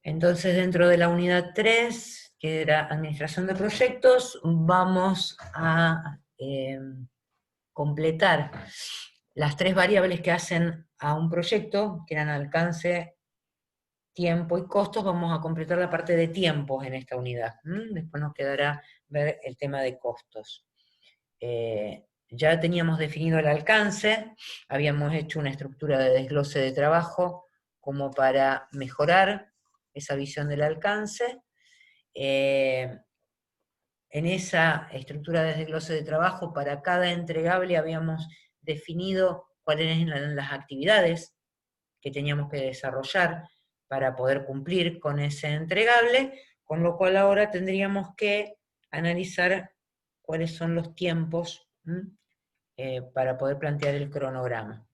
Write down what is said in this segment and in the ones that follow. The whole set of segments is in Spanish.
Entonces, dentro de la unidad 3, que era administración de proyectos, vamos a completar las 3 variables que hacen a un proyecto, que eran alcance, tiempo y costos. Vamos a completar la parte de tiempos en esta unidad. Después nos quedará ver el tema de costos. Ya teníamos definido el alcance, habíamos hecho una estructura de desglose de trabajo como para mejorar esa visión del alcance. En esa estructura de desglose de trabajo, para cada entregable habíamos definido cuáles eran las actividades que teníamos que desarrollar para poder cumplir con ese entregable, con lo cual ahora tendríamos que analizar cuáles son los tiempos para poder plantear el cronograma.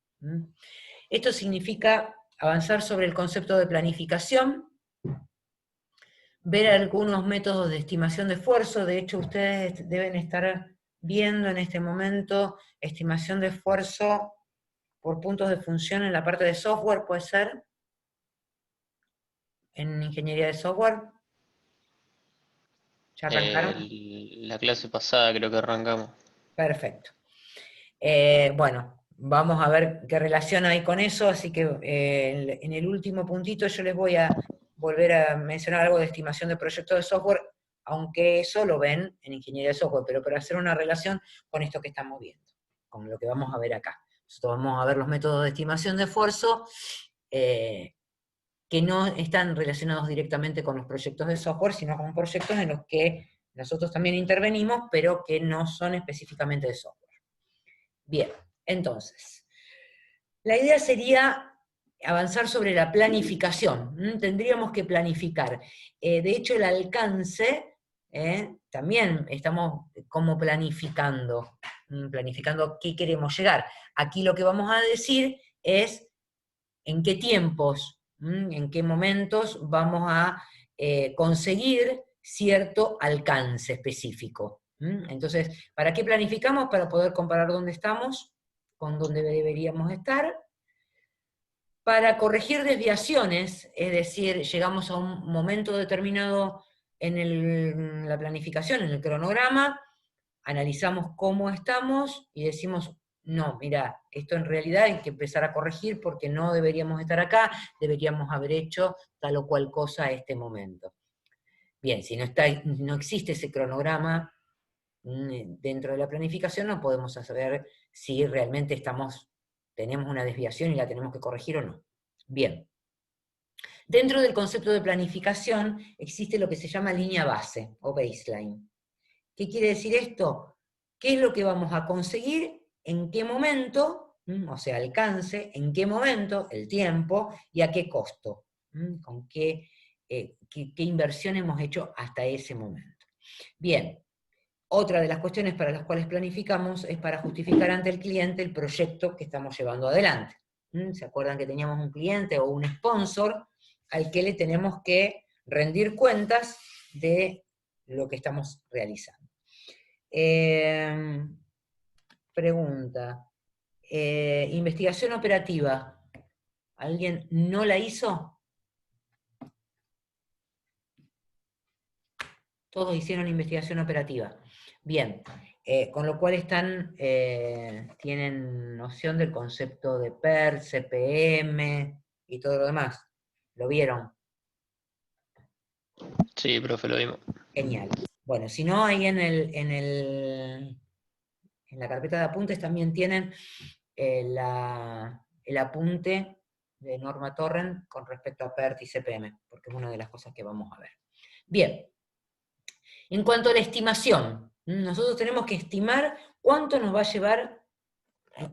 Esto significa avanzar sobre el concepto de planificación, ver algunos métodos de estimación de esfuerzo. De hecho, ustedes deben estar viendo en este momento estimación de esfuerzo por puntos de función en la parte de software, ¿puede ser? En ingeniería de software. ¿Ya arrancaron? La clase pasada creo que arrancamos. Perfecto. Bueno, vamos a ver qué relación hay con eso, así que en el último puntito yo les voy a volver a mencionar algo de estimación de proyectos de software, aunque eso lo ven en ingeniería de software, pero para hacer una relación con esto que estamos viendo, con lo que vamos a ver acá. Nosotros vamos a ver los métodos de estimación de esfuerzo que no están relacionados directamente con los proyectos de software, sino con proyectos en los que nosotros también intervenimos, pero que no son específicamente de software. Bien, entonces, la idea sería avanzar sobre la planificación. Tendríamos que planificar. De hecho, el alcance, también estamos como planificando, planificando qué queremos llegar. Aquí lo que vamos a decir es en qué tiempos, en qué momentos vamos a conseguir cierto alcance específico. Entonces, ¿para qué planificamos? Para poder comparar dónde estamos con dónde deberíamos estar, para corregir desviaciones, es decir, llegamos a un momento determinado en la planificación, en el cronograma, analizamos cómo estamos y decimos, no, mira, esto en realidad hay que empezar a corregir porque no deberíamos estar acá, deberíamos haber hecho tal o cual cosa a este momento. Bien, si no existe ese cronograma dentro de la planificación, no podemos saber si realmente tenemos una desviación y la tenemos que corregir o no. Bien. Dentro del concepto de planificación existe lo que se llama línea base o baseline. ¿Qué quiere decir esto? ¿Qué es lo que vamos a conseguir? ¿En qué momento? O sea, alcance, ¿en qué momento? El tiempo, y a qué costo. ¿Con qué inversión hemos hecho hasta ese momento? Bien, otra de las cuestiones para las cuales planificamos es para justificar ante el cliente el proyecto que estamos llevando adelante. ¿Se acuerdan que teníamos un cliente o un sponsor al que le tenemos que rendir cuentas de lo que estamos realizando? Pregunta. Investigación operativa. ¿Alguien no la hizo? Todos hicieron investigación operativa. Bien, con lo cual tienen noción del concepto de PER, CPM y todo lo demás. ¿Lo vieron? Sí, profe, lo vimos. Genial. Bueno, si no, ahí en la carpeta de apuntes también tienen el apunte de Norma Torrent con respecto a PERT y CPM, porque es una de las cosas que vamos a ver. Bien, en cuanto a la estimación, nosotros tenemos que estimar cuánto nos va a llevar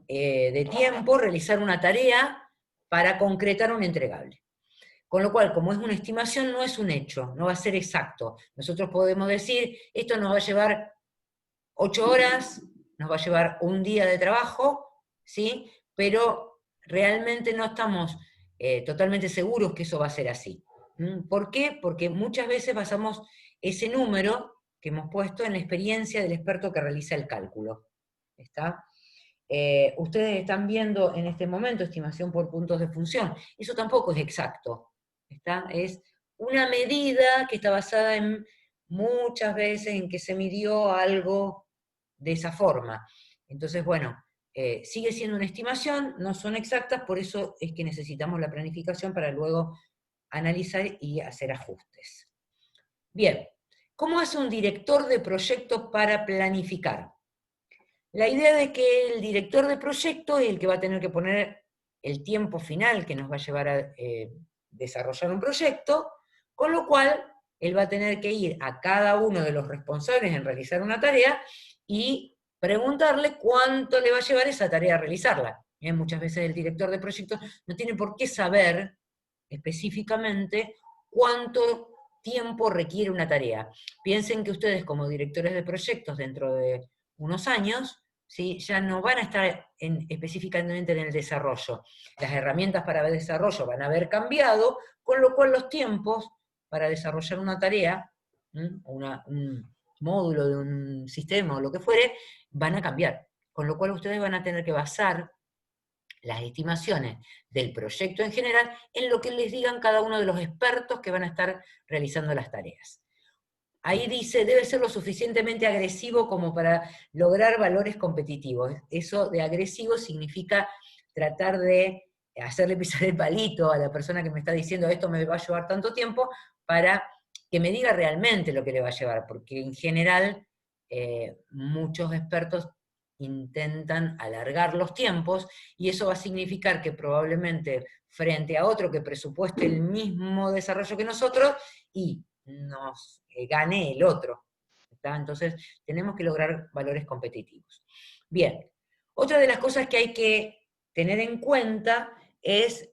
de tiempo realizar una tarea para concretar un entregable. Con lo cual, como es una estimación, no es un hecho, no va a ser exacto. Nosotros podemos decir, esto nos va a llevar 8 horas, nos va a llevar un día de trabajo, ¿sí? Pero realmente no estamos totalmente seguros que eso va a ser así. ¿Por qué? Porque muchas veces basamos ese número que hemos puesto en la experiencia del experto que realiza el cálculo. ¿Está? Ustedes están viendo en este momento estimación por puntos de función. Eso tampoco es exacto. ¿Está? Es una medida que está basada en muchas veces en que se midió algo de esa forma. Entonces, bueno, sigue siendo una estimación, no son exactas, por eso es que necesitamos la planificación para luego analizar y hacer ajustes. Bien, ¿cómo hace un director de proyecto para planificar? La idea de que el director de proyecto es el que va a tener que poner el tiempo final que nos va a llevar a desarrollar un proyecto, con lo cual él va a tener que ir a cada uno de los responsables en realizar una tarea y preguntarle cuánto le va a llevar esa tarea a realizarla. Muchas veces el director de proyecto no tiene por qué saber específicamente cuánto tiempo requiere una tarea. Piensen que ustedes como directores de proyectos dentro de unos años, ¿sí? Ya no van a estar específicamente en el desarrollo. Las herramientas para el desarrollo van a haber cambiado, con lo cual los tiempos para desarrollar una tarea, un módulo de un sistema o lo que fuere, van a cambiar. Con lo cual ustedes van a tener que basar las estimaciones del proyecto en general en lo que les digan cada uno de los expertos que van a estar realizando las tareas. Ahí dice, debe ser lo suficientemente agresivo como para lograr valores competitivos. Eso de agresivo significa tratar de hacerle pisar el palito a la persona que me está diciendo esto me va a llevar tanto tiempo, para que me diga realmente lo que le va a llevar, porque en general muchos expertos intentan alargar los tiempos, y eso va a significar que probablemente frente a otro que presupueste el mismo desarrollo que nosotros, y nos gane el otro. ¿Está? Entonces, tenemos que lograr valores competitivos. Bien, otra de las cosas que hay que tener en cuenta es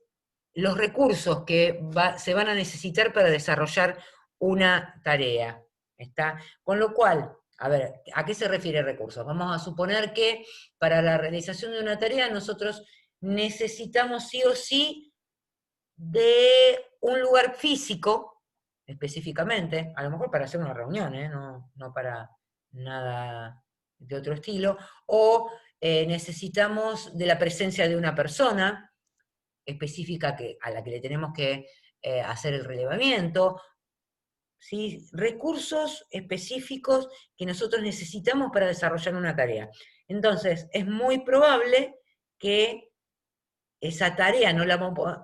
los recursos que se van a necesitar para desarrollar una tarea. ¿Está? Con lo cual, a ver, ¿a qué se refiere recursos? Vamos a suponer que para la realización de una tarea nosotros necesitamos sí o sí de un lugar físico, específicamente, a lo mejor para hacer una reunión, no para nada de otro estilo, o necesitamos de la presencia de una persona específica a la que le tenemos que hacer el relevamiento, ¿sí? Recursos específicos que nosotros necesitamos para desarrollar una tarea. Entonces, es muy probable que esa tarea no la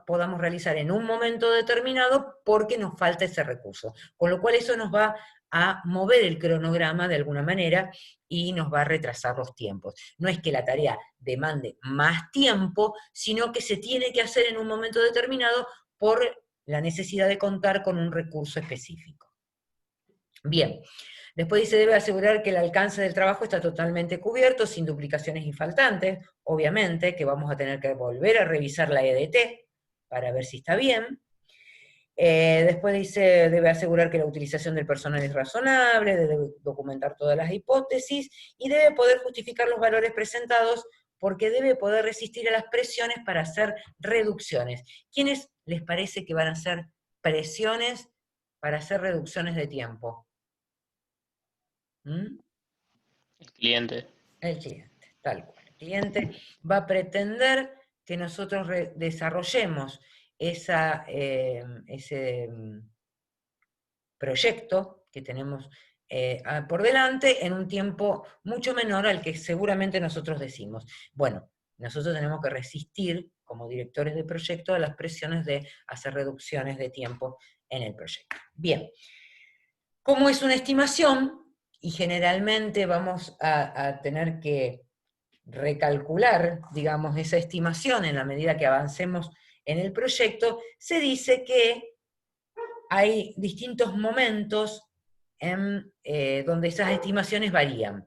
podamos realizar en un momento determinado porque nos falta ese recurso. Con lo cual eso nos va a mover el cronograma de alguna manera y nos va a retrasar los tiempos. No es que la tarea demande más tiempo, sino que se tiene que hacer en un momento determinado por la necesidad de contar con un recurso específico. Bien, después dice, debe asegurar que el alcance del trabajo está totalmente cubierto, sin duplicaciones y faltantes, obviamente, que vamos a tener que volver a revisar la EDT para ver si está bien. Después dice, debe asegurar que la utilización del personal es razonable, debe documentar todas las hipótesis, y debe poder justificar los valores presentados, porque debe poder resistir a las presiones para hacer reducciones. ¿Quiénes les parece que van a hacer presiones para hacer reducciones de tiempo? ¿Mm? El cliente. El cliente, tal cual. El cliente va a pretender que nosotros desarrollemos ese proyecto que tenemos por delante en un tiempo mucho menor al que seguramente nosotros decimos. Bueno, nosotros tenemos que resistir, como directores de proyecto, a las presiones de hacer reducciones de tiempo en el proyecto. Bien, como es una estimación, y generalmente vamos a tener que recalcular, digamos, esa estimación en la medida que avancemos en el proyecto, se dice que hay distintos momentos donde esas estimaciones varían.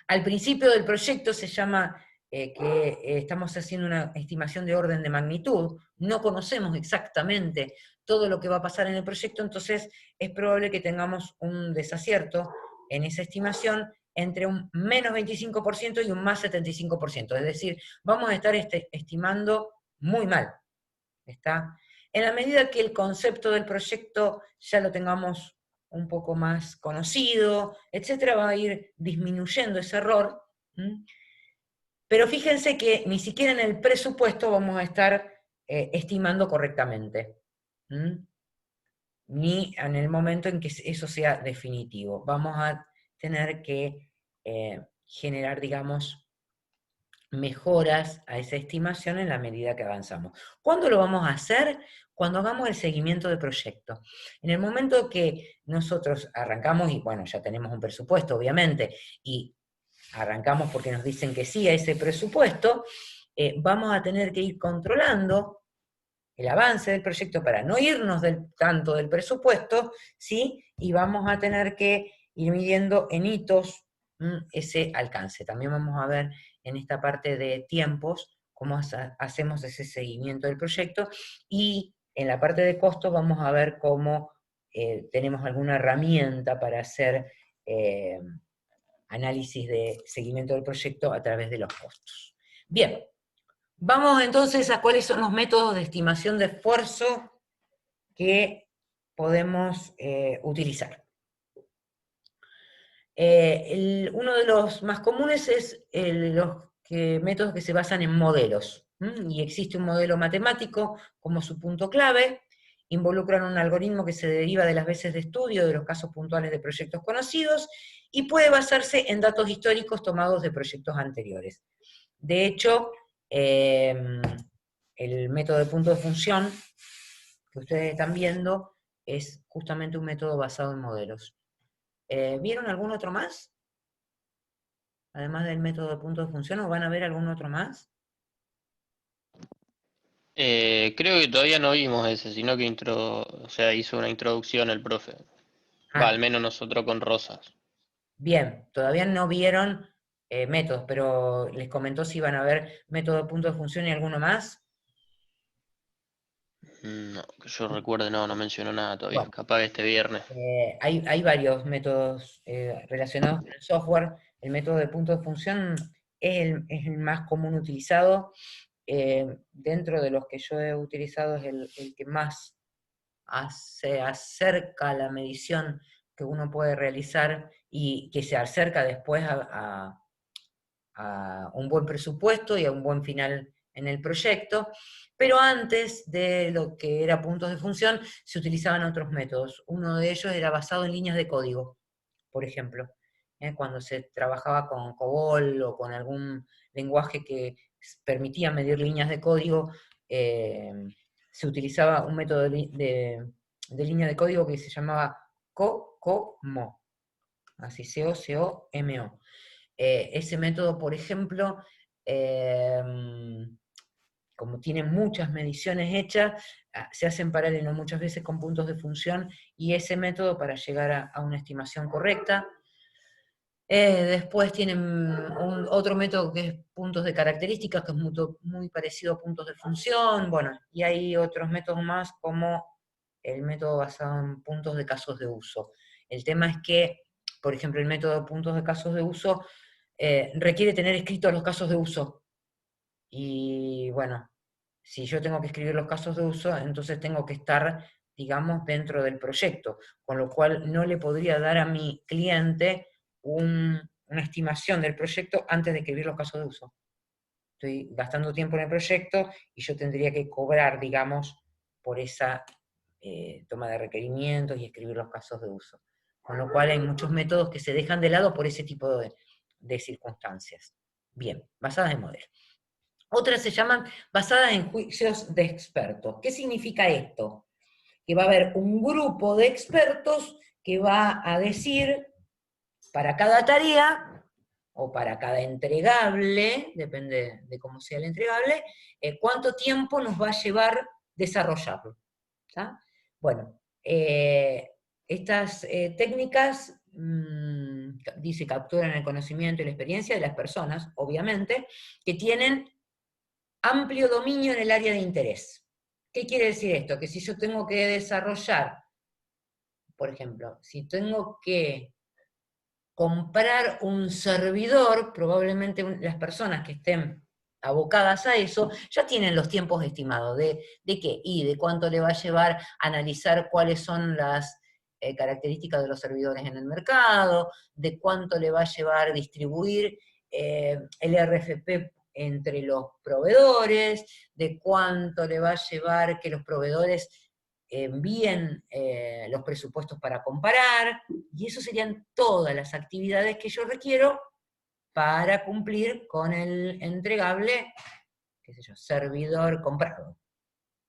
Al principio del proyecto se llama que estamos haciendo una estimación de orden de magnitud, no conocemos exactamente todo lo que va a pasar en el proyecto, entonces es probable que tengamos un desacierto en esa estimación entre un menos 25% y un más 75%, es decir, vamos a estar estimando muy mal. ¿Está? En la medida que el concepto del proyecto ya lo tengamos un poco más conocido, etcétera, va a ir disminuyendo ese error. Pero fíjense que ni siquiera en el presupuesto vamos a estar estimando correctamente. ni en el momento en que eso sea definitivo. Vamos a tener que generar, digamos, mejoras a esa estimación en la medida que avanzamos. ¿Cuándo lo vamos a hacer? Cuando hagamos el seguimiento de proyecto. En el momento que nosotros arrancamos, y bueno, ya tenemos un presupuesto, obviamente, y arrancamos porque nos dicen que sí a ese presupuesto, vamos a tener que ir controlando el avance del proyecto para no irnos tanto del presupuesto, ¿sí? Y vamos a tener que ir midiendo en hitos ese alcance. También vamos a ver en esta parte de tiempos cómo hacemos ese seguimiento del proyecto, y en la parte de costos vamos a ver cómo tenemos alguna herramienta para hacer análisis de seguimiento del proyecto a través de los costos. Bien, vamos entonces a cuáles son los métodos de estimación de esfuerzo que podemos utilizar. Uno de los más comunes es los métodos que se basan en modelos, y existe un modelo matemático como su punto clave, involucran un algoritmo que se deriva de las veces de estudio de los casos puntuales de proyectos conocidos, y puede basarse en datos históricos tomados de proyectos anteriores. De hecho, el método de punto de función que ustedes están viendo es justamente un método basado en modelos. ¿Vieron algún otro más? Además del método de punto de función, ¿o van a ver algún otro más? Creo que todavía no vimos ese, sino que o sea, hizo una introducción el profe. Va, Ah, al menos nosotros con Rosas. bien, todavía no vieron métodos, pero les comentó si iban a ver método de punto de función y alguno más. No, que yo recuerde, no, no mencionó nada todavía. Bueno, Capaz que este viernes. hay varios métodos relacionados con el software. El método de punto de función es el más común utilizado. Dentro de los que yo he utilizado es el que más se acerca a la medición que uno puede realizar y que se acerca después a un buen presupuesto y a un buen final en el proyecto, pero antes de lo que era puntos de función se utilizaban otros métodos. Uno de ellos era basado en líneas de código, por ejemplo, cuando se trabajaba con COBOL o con algún lenguaje que permitía medir líneas de código, se utilizaba un método de línea de código que se llamaba COCOMO, así COCOMO. Ese método, por ejemplo, eh, como tiene muchas mediciones hechas, se hace en paralelo muchas veces con puntos de función, y ese método para llegar a una estimación correcta. Después tienen otro método que es puntos de características, que es muy parecido a puntos de función. Bueno, y hay otros métodos más como el método basado en puntos de casos de uso. El tema es que, por ejemplo, el método de puntos de casos de uso requiere tener escritos los casos de uso. Y bueno, si yo tengo que escribir los casos de uso, entonces tengo que estar, digamos, dentro del proyecto, con lo cual no le podría dar a mi cliente una estimación del proyecto antes de escribir los casos de uso. Estoy gastando tiempo en el proyecto y yo tendría que cobrar, digamos, por esa toma de requerimientos y escribir los casos de uso. Con lo cual hay muchos métodos que se dejan de lado por ese tipo de circunstancias. Bien, basadas en modelos. Otras se llaman basadas en juicios de expertos. ¿Qué significa esto? Que va a haber un grupo de expertos que va a decir para cada tarea o para cada entregable, depende de cómo sea el entregable, cuánto tiempo nos va a llevar desarrollarlo. ¿Tá? Bueno, estas técnicas, dice, capturan el conocimiento y la experiencia de las personas, obviamente, que tienen amplio dominio en el área de interés. ¿Qué quiere decir esto? Que si yo tengo que desarrollar, por ejemplo, si tengo que comprar un servidor, probablemente las personas que estén abocadas a eso, ya tienen los tiempos estimados. ¿De qué? Y de cuánto le va a llevar analizar cuáles son las características de los servidores en el mercado, de cuánto le va a llevar distribuir el RFP entre los proveedores, de cuánto le va a llevar que los proveedores envíen los presupuestos para comparar, y eso serían todas las actividades que yo requiero para cumplir con el entregable, qué sé yo, servidor comprado.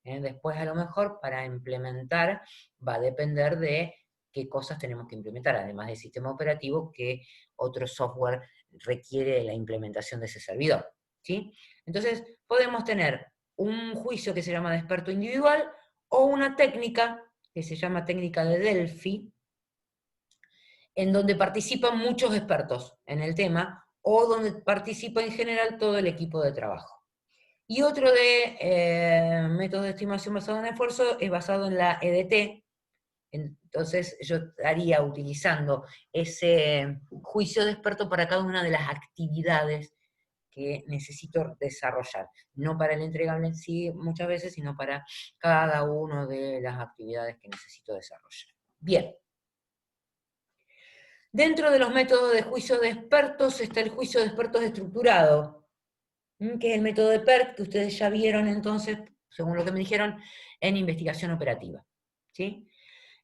Después a lo mejor para implementar va a depender de qué cosas tenemos que implementar, además del sistema operativo, que otro software requiere la implementación de ese servidor, ¿sí? Entonces podemos tener un juicio que se llama de experto individual, o una técnica que se llama técnica de Delphi, en donde participan muchos expertos en el tema, o donde participa en general todo el equipo de trabajo. Y otro de métodos de estimación basado en esfuerzo es basado en la EDT. Entonces yo estaría utilizando ese juicio de experto para cada una de las actividades que necesito desarrollar. No para el entregable en sí muchas veces, sino para cada una de las actividades que necesito desarrollar. Bien. Dentro de los métodos de juicio de expertos está el juicio de expertos estructurado, que es el método de PERT, que ustedes ya vieron entonces, según lo que me dijeron, en investigación operativa, ¿sí?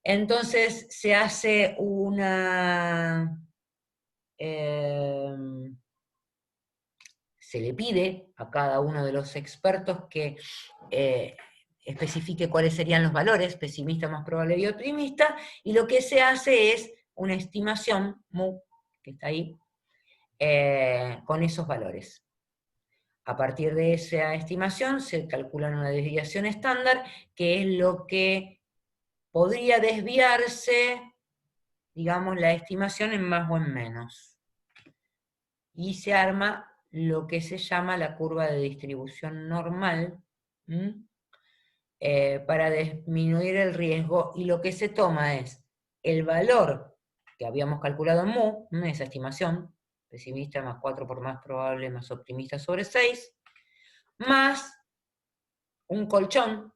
Entonces se hace una... se le pide a cada uno de los expertos que especifique cuáles serían los valores, pesimista, más probable y optimista, y lo que se hace es una estimación, MU, que está ahí, con esos valores. A partir de esa estimación se calcula una desviación estándar, que es lo que podría desviarse, digamos, la estimación en más o en menos. Y se arma lo que se llama la curva de distribución normal, para disminuir el riesgo, y lo que se toma es el valor que habíamos calculado en MU, esa estimación, pesimista más 4 por más probable más optimista sobre 6, más un colchón,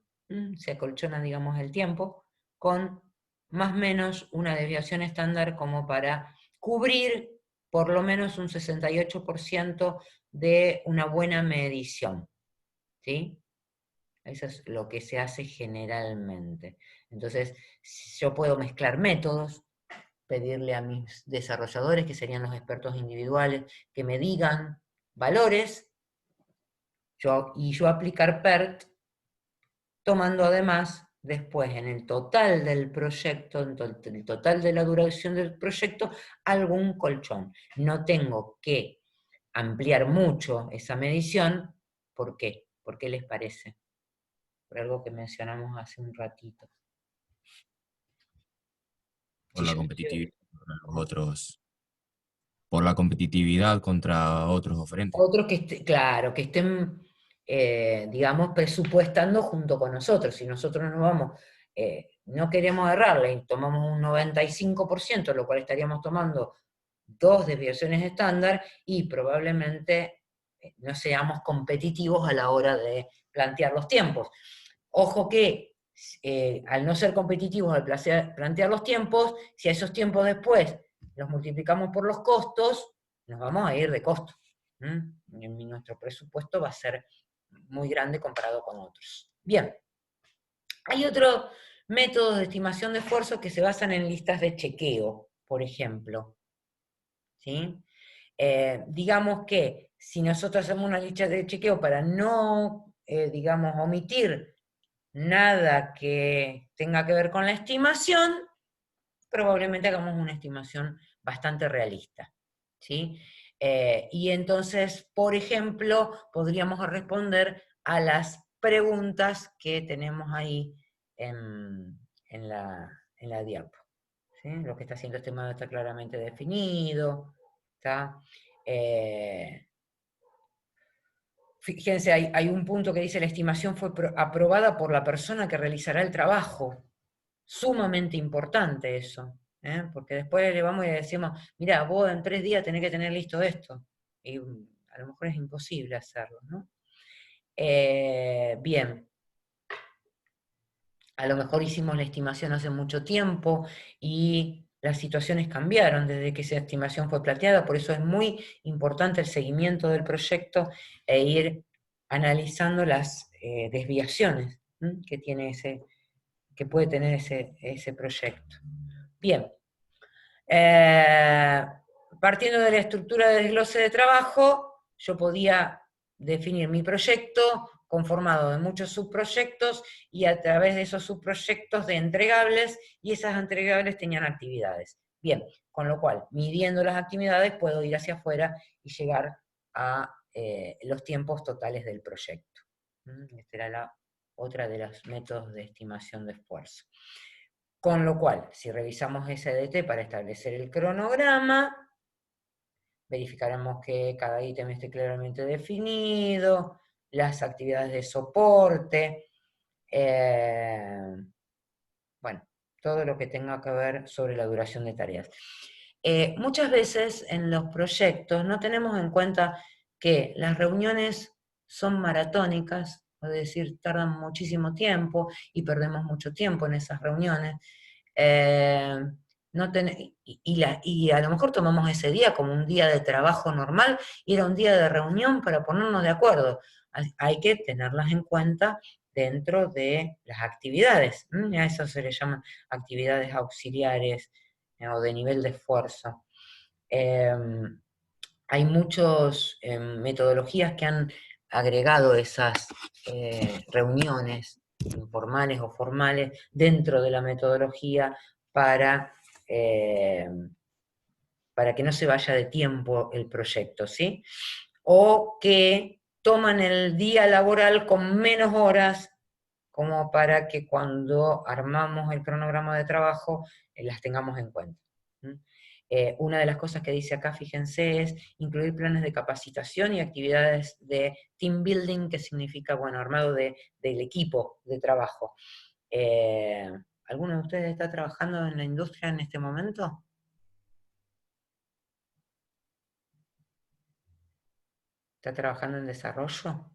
se acolchona, digamos, el tiempo, con más o menos una desviación estándar como para cubrir por lo menos un 68% de una buena medición, ¿sí? Eso es lo que se hace generalmente. Entonces, yo puedo mezclar métodos, pedirle a mis desarrolladores, que serían los expertos individuales, que me digan valores, y yo aplicar PERT, tomando además después en el total del proyecto, en el total de la duración del proyecto, algún colchón. No tengo que ampliar mucho esa medición. ¿Por qué? ¿Por qué les parece? Por algo que mencionamos hace un ratito. Por la competitividad contra los otros. Por la competitividad contra otros oferentes. Otros que, claro, que estén, digamos, presupuestando junto con nosotros. Si nosotros no vamos, no queremos errarle y tomamos un 95%, lo cual estaríamos tomando 2 desviaciones estándar, y probablemente no seamos competitivos a la hora de plantear los tiempos. Ojo que al no ser competitivos al plantear los tiempos, si a esos tiempos después los multiplicamos por los costos, nos vamos a ir de costo. Nuestro presupuesto va a ser muy grande comparado con otros. Bien, hay otros métodos de estimación de esfuerzo que se basan en listas de chequeo, por ejemplo. ¿Sí? Digamos que si nosotros hacemos una lista de chequeo para no, digamos, omitir nada que tenga que ver con la estimación, probablemente hagamos una estimación bastante realista, ¿sí? Y entonces, por ejemplo, podríamos responder a las preguntas que tenemos ahí en la diapo, ¿sí? Lo que está haciendo este modo está claramente definido, ¿está? Fíjense, hay un punto que dice: la estimación fue aprobada por la persona que realizará el trabajo. Sumamente importante eso, porque después le vamos y le decimos: mira, vos en 3 días tenés que tener listo esto, y a lo mejor es imposible hacerlo, ¿no? Bien, a lo mejor hicimos la estimación hace mucho tiempo y las situaciones cambiaron desde que esa estimación fue planteada, por eso es muy importante el seguimiento del proyecto e ir analizando las desviaciones que tiene que puede tener ese proyecto. Bien. Partiendo de la estructura de desglose de trabajo, yo podía definir mi proyecto conformado de muchos subproyectos y a través de esos subproyectos de entregables, y esas entregables tenían actividades. Bien, con lo cual, midiendo las actividades, puedo ir hacia afuera y llegar a los tiempos totales del proyecto. Esta era otra de los métodos de estimación de esfuerzo. Con lo cual, si revisamos SDT para establecer el cronograma, verificaremos que cada ítem esté claramente definido, las actividades de soporte, bueno, todo lo que tenga que ver sobre la duración de tareas. Muchas veces en los proyectos no tenemos en cuenta que las reuniones son maratónicas, es decir, tardan muchísimo tiempo y perdemos mucho tiempo en esas reuniones. Y a lo mejor tomamos ese día como un día de trabajo normal y era un día de reunión para ponernos de acuerdo. Hay que tenerlas en cuenta dentro de las actividades. A eso se le llaman actividades auxiliares o de nivel de esfuerzo. Hay muchas metodologías que han agregado esas reuniones informales o formales dentro de la metodología para que no se vaya de tiempo el proyecto, ¿sí? O que toman el día laboral con menos horas, como para que cuando armamos el cronograma de trabajo las tengamos en cuenta. Una de las cosas que dice acá, fíjense, es incluir planes de capacitación y actividades de team building, que significa, bueno, armado del equipo de trabajo. ¿Alguno de ustedes está trabajando en la industria en este momento? ¿Está trabajando en desarrollo?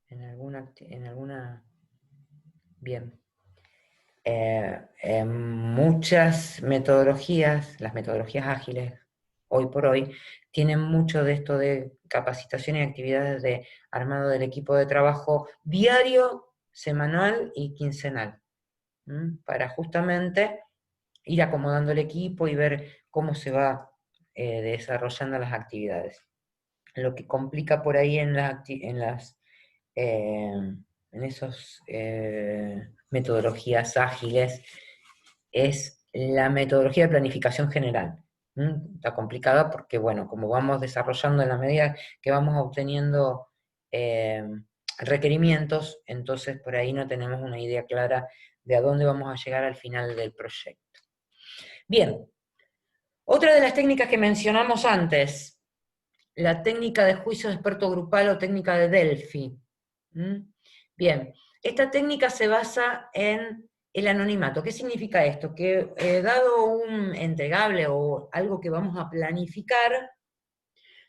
¿En alguna? Bien. Muchas metodologías, las metodologías ágiles, hoy por hoy, tienen mucho de esto de capacitación y actividades de armado del equipo de trabajo diario, semanal y quincenal, para justamente ir acomodando el equipo y ver cómo se va desarrollando las actividades. Lo que complica por ahí en esas metodologías ágiles es la metodología de planificación general. Está complicada porque, bueno, como vamos desarrollando en la medida que vamos obteniendo requerimientos, entonces por ahí no tenemos una idea clara de a dónde vamos a llegar al final del proyecto. Bien, otra de las técnicas que mencionamos antes, la técnica de juicio de experto grupal o técnica de Delphi. Bien, esta técnica se basa en el anonimato. ¿Qué significa esto? Que dado un entregable o algo que vamos a planificar,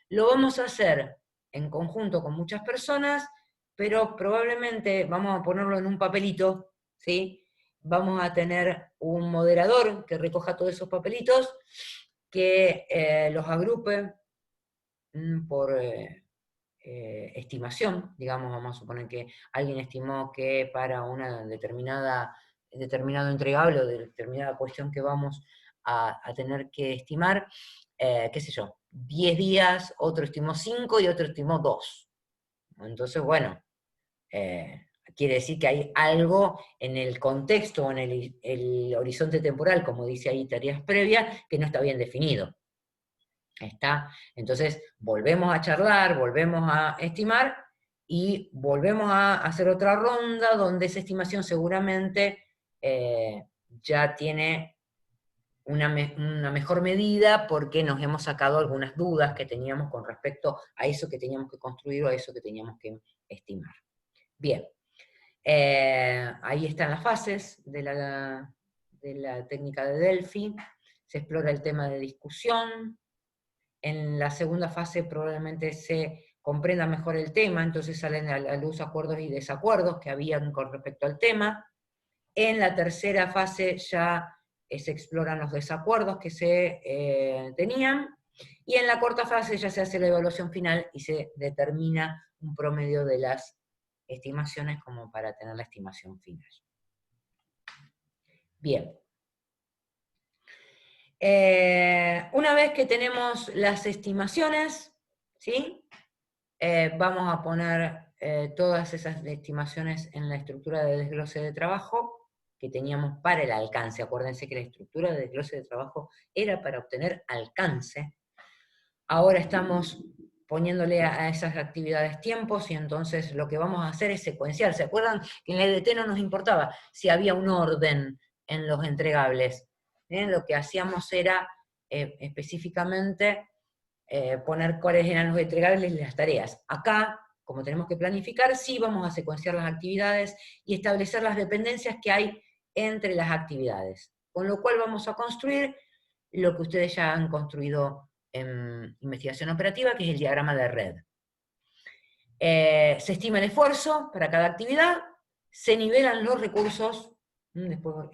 lo vamos a hacer en conjunto con muchas personas, pero probablemente vamos a ponerlo en un papelito, ¿sí? Vamos a tener un moderador que recoja todos esos papelitos, que los agrupe por estimación, digamos, vamos a suponer que alguien estimó que para una determinado entregable o determinada cuestión que vamos a tener que estimar, qué sé yo, 10 días, otro estimó 5 y otro estimó 2. Entonces, bueno, quiere decir que hay algo en el contexto o en el horizonte temporal, como dice ahí tareas previas, que no está bien definido. ¿Está? Entonces, volvemos a charlar, volvemos a estimar, y volvemos a hacer otra ronda donde esa estimación seguramente ya tiene una mejor medida porque nos hemos sacado algunas dudas que teníamos con respecto a eso que teníamos que construir o a eso que teníamos que estimar. Bien, ahí están las fases de la técnica de Delphi. Se explora el tema de discusión. En la segunda fase probablemente se comprenda mejor el tema, entonces salen a la luz acuerdos y desacuerdos que habían con respecto al tema. En la tercera fase ya se exploran los desacuerdos que se tenían, y en la cuarta fase ya se hace la evaluación final y se determina un promedio de las estimaciones como para tener la estimación final. Bien. Una vez que tenemos las estimaciones, ¿sí? Vamos a poner todas esas estimaciones en la estructura de desglose de trabajo que teníamos para el alcance. Acuérdense que la estructura de desglose de trabajo era para obtener alcance. Ahora estamos poniéndole a esas actividades tiempos, y entonces lo que vamos a hacer es secuenciar. ¿Se acuerdan que en la EDT no nos importaba si había un orden en los entregables? Lo que hacíamos era específicamente poner cuáles eran los entregables y las tareas. Acá, como tenemos que planificar, sí vamos a secuenciar las actividades y establecer las dependencias que hay entre las actividades. Con lo cual vamos a construir lo que ustedes ya han construido en investigación operativa, que es el diagrama de red. Se estima el esfuerzo para cada actividad, se nivelan los recursos. Después,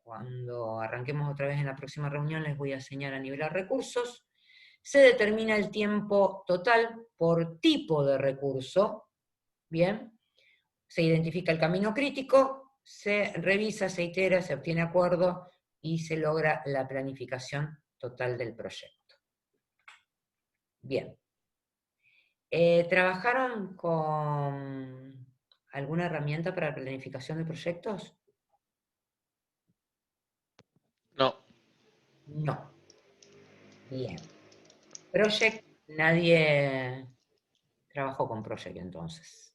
cuando arranquemos otra vez en la próxima reunión, les voy a enseñar a nivelar recursos. Se determina el tiempo total por tipo de recurso, ¿bien? Se identifica el camino crítico, se revisa, se itera, se obtiene acuerdo y se logra la planificación total del proyecto. Bien. ¿Trabajaron con alguna herramienta para la planificación de proyectos? No. No. Bien. Project, nadie trabajó con Project entonces.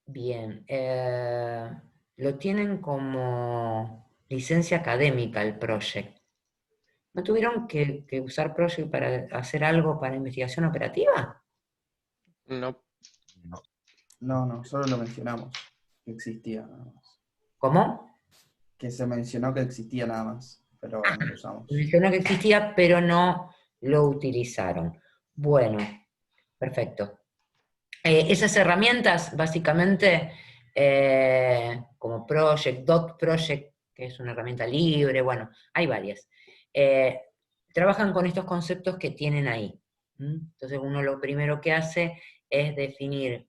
Bien. Lo tienen como licencia académica el Project. ¿No tuvieron que usar Project para hacer algo para investigación operativa? No. No. No, solo lo mencionamos, que existía nada más. ¿Cómo? Que se mencionó que existía nada más, pero no lo usamos. Mencionó que existía, pero no lo utilizaron. Bueno, perfecto. Esas herramientas, básicamente, como Project, Dot Project, que es una herramienta libre, bueno, hay varias, trabajan con estos conceptos que tienen ahí. Entonces uno lo primero que hace es definir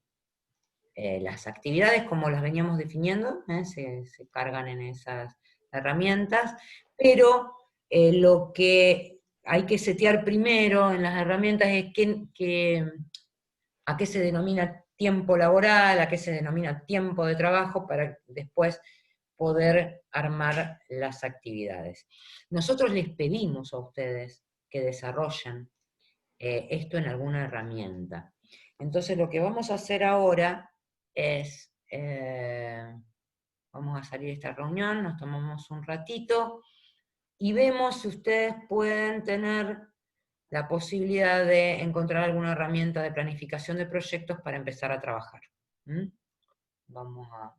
las actividades como las veníamos definiendo, se cargan en esas herramientas, pero lo que hay que setear primero en las herramientas es a qué se denomina tiempo laboral, a qué se denomina tiempo de trabajo, para después poder armar las actividades. Nosotros les pedimos a ustedes que desarrollen esto en alguna herramienta. Entonces lo que vamos a hacer ahora es, vamos a salir de esta reunión, nos tomamos un ratito, y vemos si ustedes pueden tener la posibilidad de encontrar alguna herramienta de planificación de proyectos para empezar a trabajar. Vamos a...